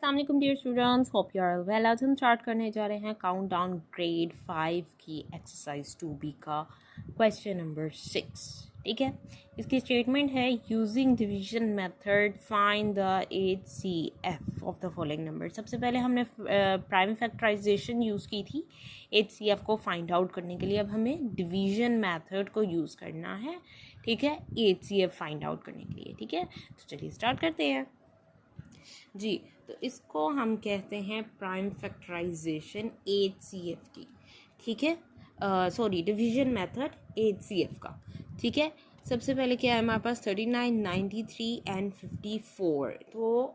अस्सलाम वालेकुम dear students, hope you are well. आज हम स्टार्ट करने जा रहे हैं काउंटडाउन ग्रेड 5 की एक्सरसाइज 2B का क्वेश्चन नंबर 6। ठीक है, इसकी स्टेटमेंट है using division method find the HCF of the following number. सबसे पहले हमने प्राइम फैक्टराइजेशन यूज़ की थी HCF को फाइंड आउट करने के लिए। अब हमें डिवीजन मेथड को यूज़ करना है, ठीक है, HCF फाइंड आउट करने के लिए। ठीक है, तो चलिए स्टार्ट करते हैं जी। तो इसको हम कहते हैं प्राइम फैक्टराइजेशन HCF की। ठीक है, सॉरी, डिवीजन मेथड HCF का। ठीक है, सबसे पहले क्या है हमारे पास 39, 93 एंड 54। तो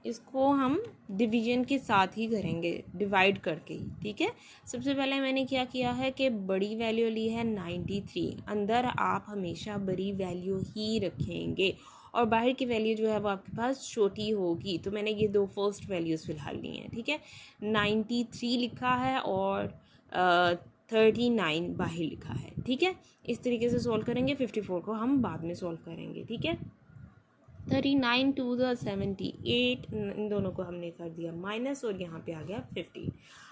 इसको हम डिवीजन के साथ ही करेंगे, डिवाइड करके ही। ठीक है, सबसे पहले मैंने क्या किया है कि बड़ी वैल्यू ली है 93। अंदर आप हमेशा बड़ी वैल्यू ही रखेंगे और बाहर की वैल्यू जो है वो आपके पास छोटी होगी। तो मैंने ये दो फर्स्ट वैल्यूज़ फ़िलहाल ली हैं। ठीक है, 93 लिखा है और 39 बाहर लिखा है। ठीक है, इस तरीके से सॉल्व करेंगे। 54 को हम बाद में सॉल्व करेंगे। ठीक है, 39 टू द 78, इन दोनों को हमने कर दिया माइनस और यहाँ पे आ गया 15।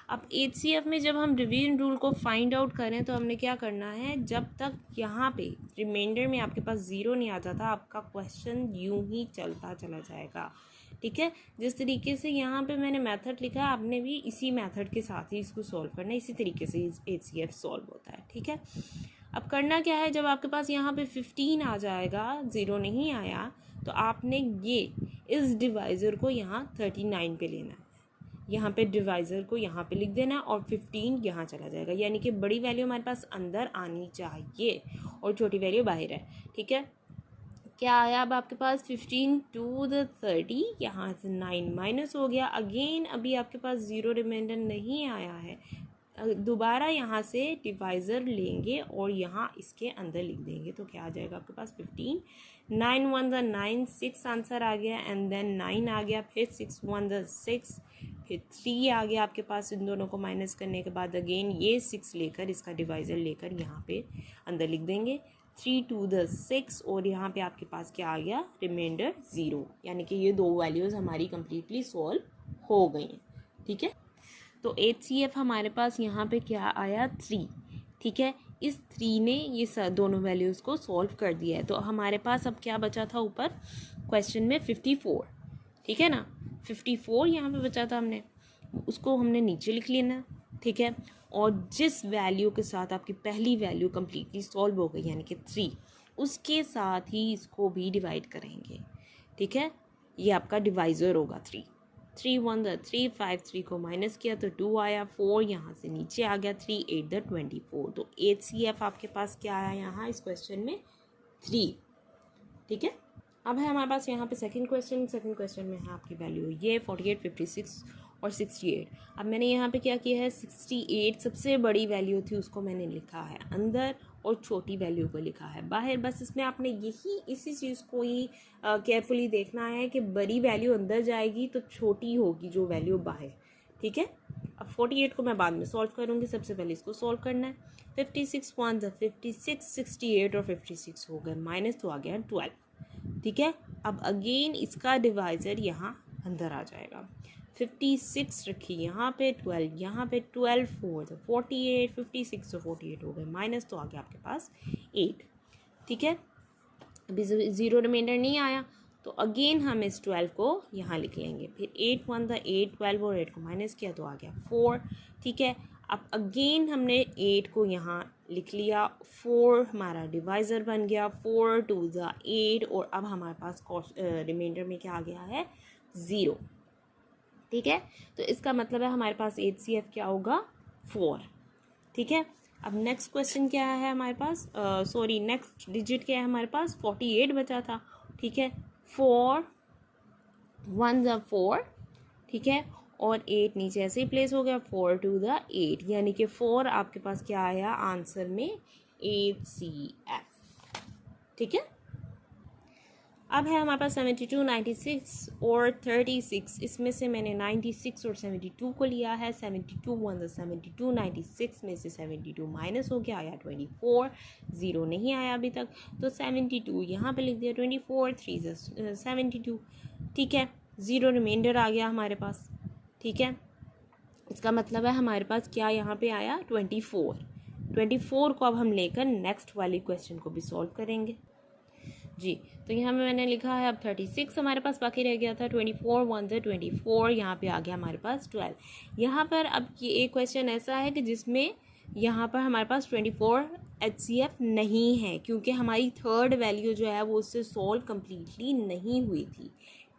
अब HCF में जब हम डिवीजन रूल को फाइंड आउट करें तो हमने क्या करना है, जब तक यहाँ पे रिमाइंडर में आपके पास ज़ीरो नहीं आ जाता आपका क्वेश्चन यूं ही चलता चला जाएगा। ठीक है, जिस तरीके से यहाँ पे मैंने मेथड लिखा है आपने भी इसी मेथड के साथ ही इसको सॉल्व करना है। इसी तरीके से HCF सॉल्व होता है। ठीक है, अब करना क्या है, जब आपके पास यहाँ पे 15 आ जाएगा, ज़ीरो नहीं आया, तो आपने ये इस डिवाइज़र को यहाँ 39 पे लेना है। यहाँ पे डिवाइज़र को यहाँ पे लिख देना और 15 यहाँ चला जाएगा। यानी कि बड़ी वैल्यू हमारे पास अंदर आनी चाहिए और छोटी वैल्यू बाहर है। ठीक है, क्या आया अब आपके पास 15 टू द 30, यहाँ से 9 माइनस हो गया। अगेन अभी आपके पास ज़ीरो रिमाइंडर नहीं आया है, दोबारा यहाँ से डिवाइज़र लेंगे और यहाँ इसके अंदर लिख देंगे। तो क्या आ जाएगा आपके पास 15, 9 1 द 9, 6 आंसर आ गया एंड देन 9 आ गया, फिर 6 1 द 6, फिर 3 आ गया आपके पास। इन दोनों को माइनस करने के बाद अगेन ये 6 लेकर इसका डिवाइज़र लेकर यहाँ पे अंदर लिख देंगे। 3 टू द 6 और यहाँ पे आपके पास क्या आ गया, रिमाइंडर 0। यानी कि ये दो वैल्यूज़ हमारी कम्प्लीटली सॉल्व हो गई हैं। ठीक है, तो HCF हमारे पास यहाँ पे क्या आया, 3। ठीक है, इस 3 ने ये दोनों वैल्यूज़ को सॉल्व कर दिया है। तो हमारे पास अब क्या बचा था ऊपर क्वेश्चन में, 54। ठीक है ना, 54 यहाँ पे बचा था, हमने उसको हमने नीचे लिख लेना। ठीक है, और जिस वैल्यू के साथ आपकी पहली वैल्यू कम्प्लीटली सॉल्व हो गई यानी कि 3, उसके साथ ही इसको भी डिवाइड करेंगे। ठीक है, ये आपका डिवाइज़र होगा 3। 3 1 द 3, 5 3 को माइनस किया तो 2 आया, 4 यहाँ से नीचे आ गया, 3 8 द 24। तो HCF आपके पास क्या आया यहाँ इस क्वेश्चन में, 3। ठीक है, अब है हमारे पास यहाँ पे सेकंड क्वेश्चन में है आपकी वैल्यू ये 48, 56 और 68। अब मैंने यहाँ पे क्या किया है, 68 सबसे बड़ी वैल्यू थी उसको मैंने लिखा है अंदर और छोटी वैल्यू को लिखा है बाहर। बस इसमें आपने इसी चीज़ को ही केयरफुली देखना है कि बड़ी वैल्यू अंदर जाएगी तो छोटी होगी जो वैल्यू बाहर। ठीक है, अब 48 को मैं बाद में सॉल्व करूँगी, सबसे पहले इसको सॉल्व करना है। 56 1 द 56, 68 और 56 हो गए माइनस, तो आ गया 12। ठीक है, अब अगेन इसका डिवाइज़र यहाँ अंदर आ जाएगा। 56 रखी यहाँ पे, 12 यहाँ पे, 12 4 तो 48, 56 तो 48 हो गए माइनस, तो आ गया आपके पास 8। ठीक है, अभी ज़ीरो रिमाइंडर नहीं आया तो अगेन हम इस 12 को यहाँ लिख लेंगे। फिर 8 1 द 8, 12 और 8 को माइनस किया तो आ गया 4। ठीक है, अब अगेन हमने 8 को यहाँ लिख लिया, 4 हमारा डिवाइज़र बन गया, 4 टू द 8 और अब हमारे पास रिमाइंडर में क्या आ गया है, 0। ठीक है, तो इसका मतलब है हमारे पास HCF क्या होगा, 4। ठीक है, अब नेक्स्ट क्वेश्चन क्या है हमारे पास, नेक्स्ट डिजिट क्या है हमारे पास, 48 बचा था। ठीक है, 4 1 द 4। ठीक है, और 8 नीचे ऐसे ही प्लेस हो गया, 4 टू द 8, यानी कि 4 आपके पास क्या आया आंसर में, HCF। ठीक है, अब है हमारे पास 72, 96 और 36। इसमें से मैंने 96 और 72 को लिया है। 72 1 द 72, 96 में से 72 माइनस हो गया, आया 24, 0 नहीं आया अभी तक, तो 72 यहाँ पे लिख दिया, 24 3 72। ठीक है, ज़ीरो रिमाइंडर आ गया हमारे पास, ठीक है। इसका मतलब है हमारे पास क्या यहाँ पे आया 24 को अब हम लेकर नेक्स्ट वाली क्वेश्चन को भी सॉल्व करेंगे जी। तो यहाँ पे मैंने लिखा है अब 36 हमारे पास बाकी रह गया था, 24 1 से 24, यहाँ पे आ गया हमारे पास 12। यहाँ पर अब ये एक क्वेश्चन ऐसा है कि जिसमें यहाँ पर हमारे पास 24 HCF नहीं है, क्योंकि हमारी थर्ड वैल्यू जो है वो उससे सॉल्व कम्प्लीटली नहीं हुई थी,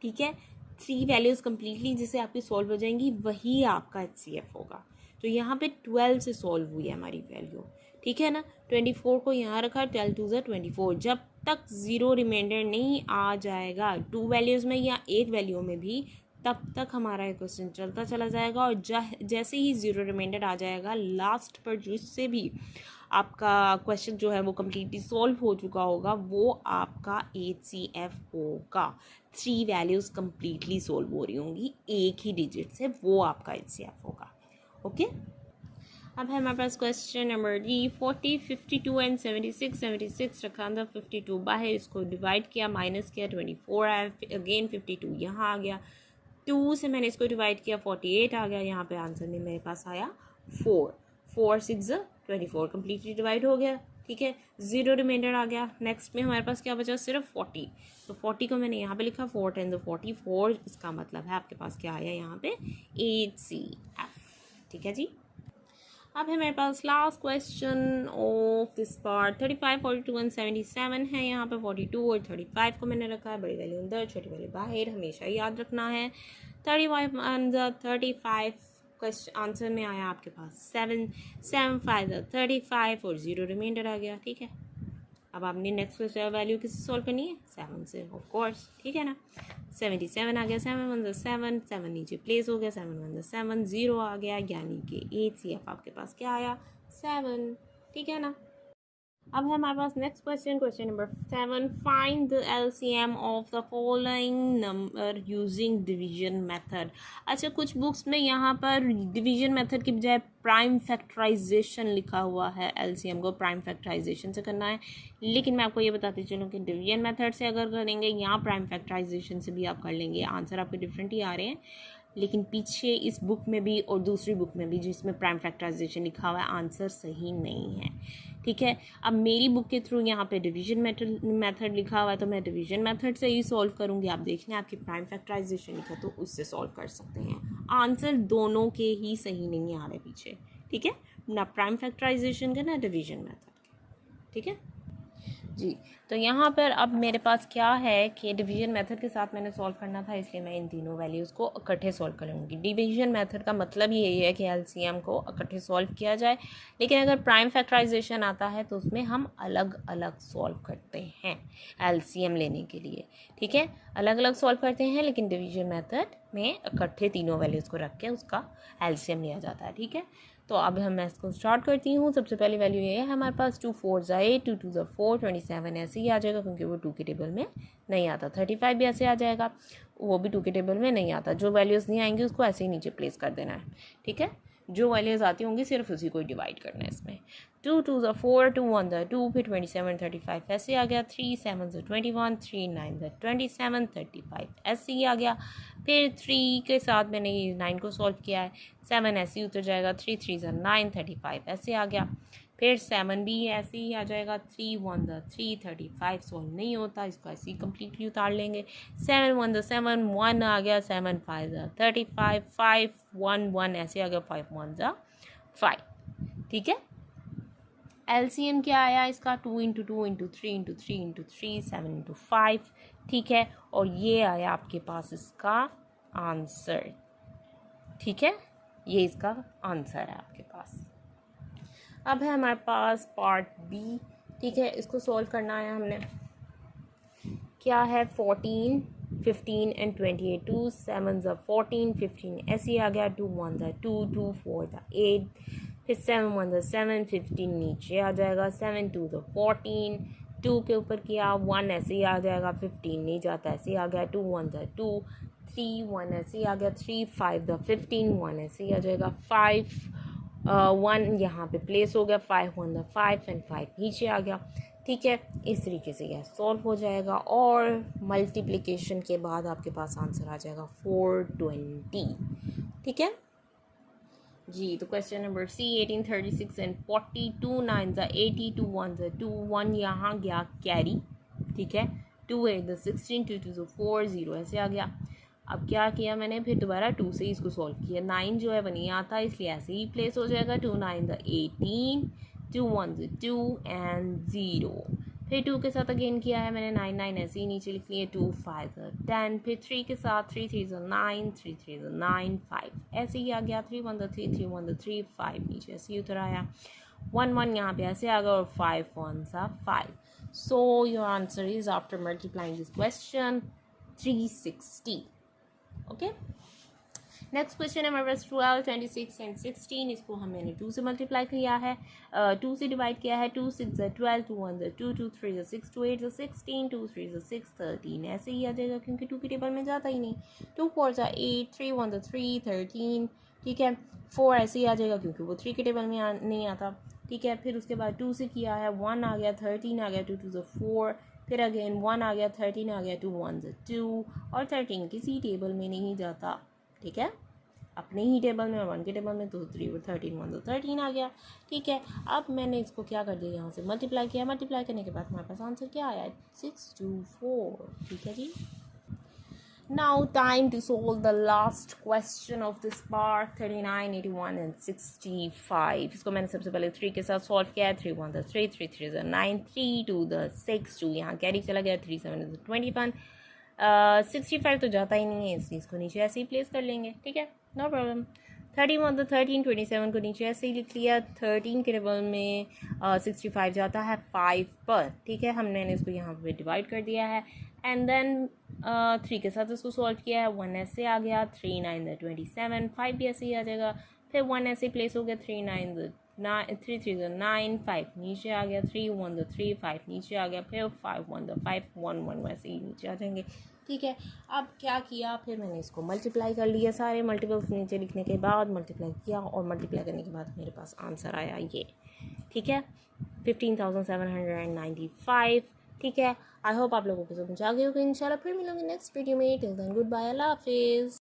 ठीक है। 3 वैल्यूज़ कम्प्लीटली जिससे आपकी सॉल्व हो जाएंगी वही आपका HCF होगा। तो यहाँ पे 12 से सॉल्व हुई है हमारी वैल्यू, ठीक है ना। 24 को यहाँ रखा, 12 2 ज़ा 24। जब तक ज़ीरो रिमाइंडर नहीं आ जाएगा 2 वैल्यूज़ में या एक वैल्यू में भी, तब तक हमारा ये क्वेश्चन चलता चला जाएगा। और जैसे ही ज़ीरो रिमाइंडर आ जाएगा लास्ट पर, जिससे भी आपका क्वेश्चन जो है वो कम्प्लीटली सॉल्व हो चुका होगा, वो आपका HCF होगा। 3 वैल्यूज़ कम्प्लीटली सॉल्व हो रही होंगी एक ही डिजिट से, वो आपका HCF होगा, ओके। अब है हमारे पास क्वेश्चन नंबर डी। 40 52 एंड 76 रखा था, 52 बाहर, इसको डिवाइड किया, माइनस किया, 24 आया, अगेन 52 यहाँ आ गया, 2 से मैंने इसको डिवाइड किया, 48 आ गया। यहाँ पे आंसर में मेरे पास आया 4 6 24 कम्प्लीटली डिवाइड हो गया, ठीक है। ज़ीरो रिमाइंडर आ गया। नेक्स्ट में हमारे पास क्या बचा, सिर्फ 40। तो 40 को मैंने यहाँ पे लिखा, 4 10 44, इसका मतलब है आपके पास क्या आया यहाँ पे HCF, ठीक है जी। अब है मेरे पास last question of this part. 35 42 and 77 है। यहाँ पे 42 और 35 को मैंने रखा है, बड़ी वैल्यू अंदर छोटी वैल्यू बाहर, हमेशा याद रखना है। 35 अंदर 35, क्वेश्चन आंसर में आया आपके पास 7 7 5 35 और ज़ीरो रिमाइंडर आ गया, ठीक है। अब आपने नेक्स्ट वैल्यू किससे सॉल्व करनी है, 7 से, ऑफ कोर्स, ठीक है ना। 77 आ गया, 7 1 7 7 नीचे प्लेस हो गया, 7 1 7 0 आ गया, यानी कि HCF आपके पास क्या आया 7, ठीक है ना। अब है हमारे पास next question, question number 7। Find the LCM of the following number using division method. अच्छा, कुछ बुक्स में यहाँ पर डिवीजन मेथड की बजाय प्राइम फैक्टराइजेशन लिखा हुआ है, LCM को प्राइम फैक्टराइजेशन से करना है, लेकिन मैं आपको ये बताती चलूँ कि डिवीजन मेथड से अगर करेंगे या प्राइम फैक्टराइजेशन से भी आप कर लेंगे, आंसर आपके डिफरेंट ही आ रहे हैं। लेकिन पीछे इस बुक में भी और दूसरी बुक में भी जिसमें प्राइम फैक्टराइजेशन लिखा हुआ है, आंसर सही नहीं है, ठीक है। अब मेरी बुक के थ्रू यहाँ पे डिवीजन मेथड लिखा हुआ है, तो मैं डिवीजन मेथड से ही सॉल्व करूँगी। आप देख लें आपकी प्राइम फैक्टराइजेशन लिखा तो उससे सॉल्व कर सकते हैं। आंसर दोनों के ही सही नहीं आ रहे पीछे, ठीक है, ना प्राइम फैक्टराइजेशन का ना डिवीजन मेथड के, ठीक है जी। तो यहाँ पर अब मेरे पास क्या है कि डिवीजन मेथड के साथ मैंने सॉल्व करना था, इसलिए मैं इन तीनों वैल्यूज़ को इकट्ठे सॉल्व करूँगी। डिवीजन मेथड का मतलब यही है कि LCM को इकट्ठे सॉल्व किया जाए, लेकिन अगर प्राइम फैक्टराइजेशन आता है तो उसमें हम अलग अलग सॉल्व करते हैं LCM लेने के लिए, ठीक है, अलग अलग सॉल्व करते हैं। लेकिन डिवीजन मेथड में इकट्ठे तीनों वैल्यूज़ को रख के उसका LCM लिया जाता है, ठीक है। तो अब हम इसको स्टार्ट करती हूँ। सबसे पहली वैल्यू ये है हमारे पास 2 4 8 2 2 4 27 ऐसे ही आ जाएगा, क्योंकि वो 2 के टेबल में नहीं आता। 35 भी ऐसे आ जाएगा, वो भी 2 के टेबल में नहीं आता। जो वैल्यूज़ नहीं आएंगी उसको ऐसे ही नीचे प्लेस कर देना है, ठीक है। जो वैल्यूज़ आती होंगी सिर्फ उसी को डिवाइड करना है इसमें। 2 2 4 2 1 2, फिर 27 35 ऐसे आ गया। 3 7 21, 3 9 27 35 ऐसे ही आ गया। फिर 3 के साथ मैंने 9 को सॉल्व किया है, 7 ऐसे ही उतर जाएगा। 3 3 9 35 ऐसे आ गया। फिर 7 भी ऐसे ही आ जाएगा। 3 1 3 35 सॉल्व नहीं होता, इसको ऐसे ही कम्प्लीटली उतार लेंगे। 7 1 7 1 आ गया। 7 5 35 5 1 1 ऐसे आ गया। 5 1 5, ठीक है। LCM क्या आया इसका 2 × 2 × 3 × 3 × 3 7 × 5, ठीक है। और ये आया आपके पास इसका आंसर, ठीक है, ये इसका आंसर है आपके पास। अब है हमारे पास पार्ट बी, ठीक है, इसको सॉल्व करना है हमने। क्या है 14 15 एंड 28, 2 7 14 15 ऐसे आ गया। 2 1 2 2 4 8, फिर 7 1 7 15 नीचे आ जाएगा। 7 2 14, 2 के ऊपर किया 1 ऐसे ही आ जाएगा। 15 नहीं जाता, ऐसे ही आ गया। 2 1 2, 3 1 ऐसे ही आ गया। 3 5 15 1 ऐसे ही आ जाएगा। 5 1 यहाँ पे प्लेस हो गया। 5 1 5 एंड 5 नीचे आ गया। ठीक है, इस तरीके से यह सॉल्व हो जाएगा और मल्टीप्लिकेशन के बाद आपके पास आंसर आ जाएगा 420। ठीक है जी। तो क्वेश्चन नंबर सी, 1836 एंड 42 9 80 2 1 2 1 यहाँ गया कैरी। ठीक है, 2 8 16 2 2 4 0 ऐसे आ गया। अब क्या किया मैंने, फिर दोबारा 2 से इसको सॉल्व किया। 9 जो है वो नहीं आता, इसलिए ऐसे ही प्लेस हो जाएगा। 2 9 18 2 1 2 एंड 0। फिर 2 के साथ अगेन किया है मैंने, 9 9 ऐसे ही नीचे लिख लिए। 2 5 10, फिर 3 के साथ 3 3 9 3 3 9 5 ऐसे ही आ गया। 3 1 3 3 1 3 5 नीचे ऐसे ही उतर आया। 1 1 यहाँ पे ऐसे आ गया और 5 1 5। So your answer is after multiplying this question 360। Okay, next question है हमारे पास 12 26 एंड 16। इसको हमने 2 से मल्टीप्लाई किया है, 2 से डिवाइड किया है। 2 6 12 2 1 2 2 3 6 2 8 16 2 3 6 13 ऐसे ही आ जाएगा क्योंकि 2 की टेबल में जाता ही नहीं। 2 4 8 3 1 3 13। ठीक है, 4 ऐसे ही आ जाएगा क्योंकि वो 3 के टेबल में नहीं आता। ठीक है, फिर उसके बाद 2 से किया है, 1 आ गया, 13 आ गया, 2 2 4, फिर अगेन 1 आ गया, 13 आ गया, 2 1 2 और 13 किसी टेबल में नहीं जाता। ठीक है, अपने ही टेबल में, 1 के टेबल में, तो 3 और 13 1 तो 13 आ गया। ठीक है, अब मैंने इसको क्या कर दिया, यहाँ से मल्टीप्लाई किया। मल्टीप्लाई करने के बाद हमारे पास आंसर क्या आया, 624। ठीक है जी। Now time to solve the last question of this part, 39 81 and 65। इसको मैंने सबसे पहले 3 के साथ सॉल्व किया है। 3 1 3 3 3 9 3 2 6 2 यहाँ कैरी चला गया। 3 7 21। 65 तो जाता ही नहीं है, इसलिए इसको नीचे ऐसे ही प्लेस कर लेंगे। ठीक है, नो प्रॉब्लम। 31 13 27 को नीचे ऐसे ही लिख लिया। 13 के टेबल में 65 जाता है 5 पर। ठीक है, हमने इसको यहाँ पे डिवाइड कर दिया है एंड देन 3 के साथ इसको सॉल्व किया है। 1 ऐसे आ गया। 3 9 27, 5 भी ऐसे ही आ जाएगा। फिर 1 ऐसे प्लेस हो गया। 3 9 3 3 9 5 नीचे आ गया। 3 1 3 5 नीचे आ गया। फिर 5 1 5 1 1 वैसे ही नीचे आ जाएंगे। ठीक है, अब क्या किया, फिर मैंने इसको मल्टीप्लाई कर लिया। सारे मल्टीपल्स नीचे लिखने के बाद मल्टीप्लाई किया और मल्टीप्लाई करने के बाद मेरे पास आंसर आया ये। ठीक है, 15,795। ठीक है, आई होप आप लोगों को समझ आ गई होगी। इंशाल्लाह फिर मिलेंगे नेक्स्ट वीडियो में। टिल देन गुड बाय, अल्लाह हाफिज़।